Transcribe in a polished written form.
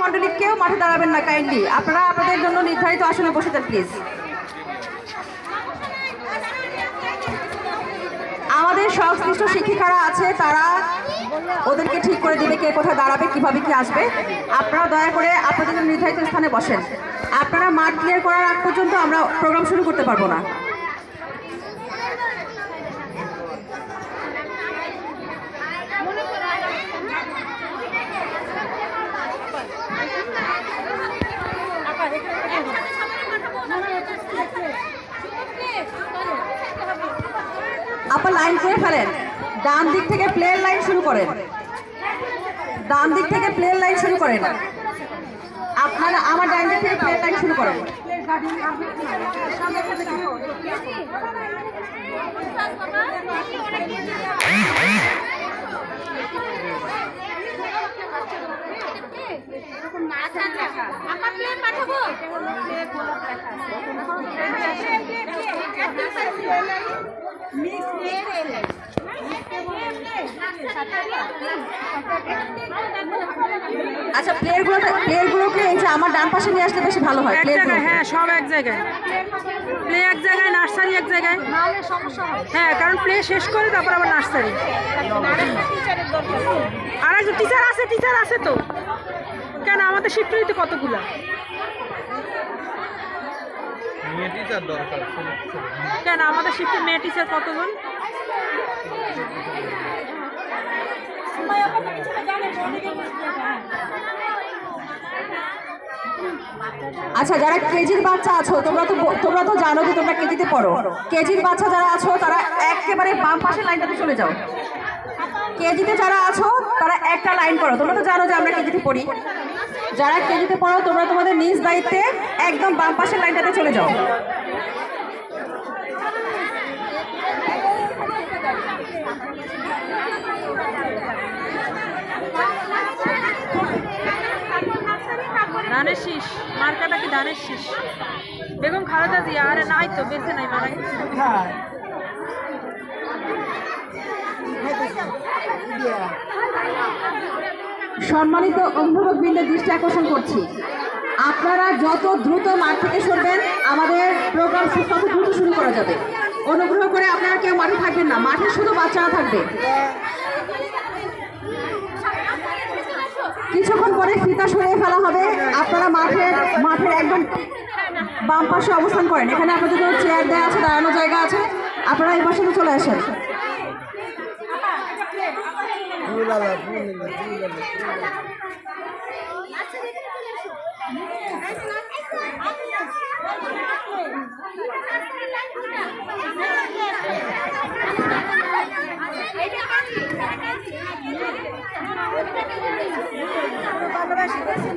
মণ্ডলী কেউ মাঠে দাঁড়াবেন না, কাইন্ডলি আপনারা আপনাদের জন্য নির্ধারিত আসনে বসে যান প্লিজ। আমাদের সংশ্লিষ্ট শিক্ষিকারা আছে, তারা ওদেরকে ঠিক করে দিবে কে কোথায় দাঁড়াবে, কিভাবে কি আসবে। আপনারা দয়া করে আপনাদের জন্য নির্ধারিত স্থানে বসেন। আপনারা মাঠ ক্লিয়ার করার আগ পর্যন্ত আমরা প্রোগ্রাম শুরু করতে পারবো না। আপনার লাইন করে ফেলেন, ডান দিক থেকে প্লেন লাইন শুরু করেন, ডান দিক থেকে প্লেন লাইন শুরু করেন। আপনারা আমার ডান দিক থেকে প্লেন লাইন শুরু করেন। আচ্ছা, প্লেয়ারগুলোকে এই যে আমার ডান পাশে নিয়ে আসলে বেশি ভালো হয়। হ্যাঁ, সব এক জায়গায়, প্লে এক জায়গায়, নার্সারি এক জায়গায়। হ্যাঁ, কারণ প্লে শেষ করে তারপর আবার নার্সারি। আর একজন টিচার আছে তো, কেন আমাদের শিফট নিতে কতগুলো কেন আমাদের শিফটে মেয়ে টিচার কতজন? আচ্ছা, যারা কেজির বাচ্চা আছো তোমরা তো জানো যে তোমরা কেজিতে পড়ো। কেজির বাচ্চা যারা আছো তারা একেবারে বাম পাশের লাইনটাতে চলে যাও। কেজিতে যারা আছো তারা একটা লাইন করো। তোমরা তো জানো যে আমরা কেজিতে পড়ি। যারা কেজিতে পড়ো তোমরা তোমাদের নিজ দায়িত্বে একদম বাম পাশের লাইনটাতে চলে যাও। ধানের শীষ মার্কাটা কি ধানের শীষ? বেগম খালেদা জিয়া। আরে নাই তো, বেঁচে নাই, মারা গেছে। সম্মানিত অভিভাবকবৃন্দের দৃষ্টি আকর্ষণ করছি, আপনারা যত দ্রুত মাঠ থেকে সরবেন আমাদের প্রোগ্রাম তত দ্রুত শুরু করা যাবে। অনুগ্রহ করে আপনারা কেউ মাঠে থাকবেন না, মাঠে শুধু বাচ্চারা থাকবে। কিছুক্ষণ পরে ফিতা সরিয়ে ফেলা হবে। আপনারা মাঠের একদম বাম পাশে অবস্থান করেন। এখানে আপনাদের জন্য চেয়ার দেওয়া আছে, দাঁড়ানোর জায়গা আছে। আপনারা এই পাশে চলে আসেন। বাংলাদেশ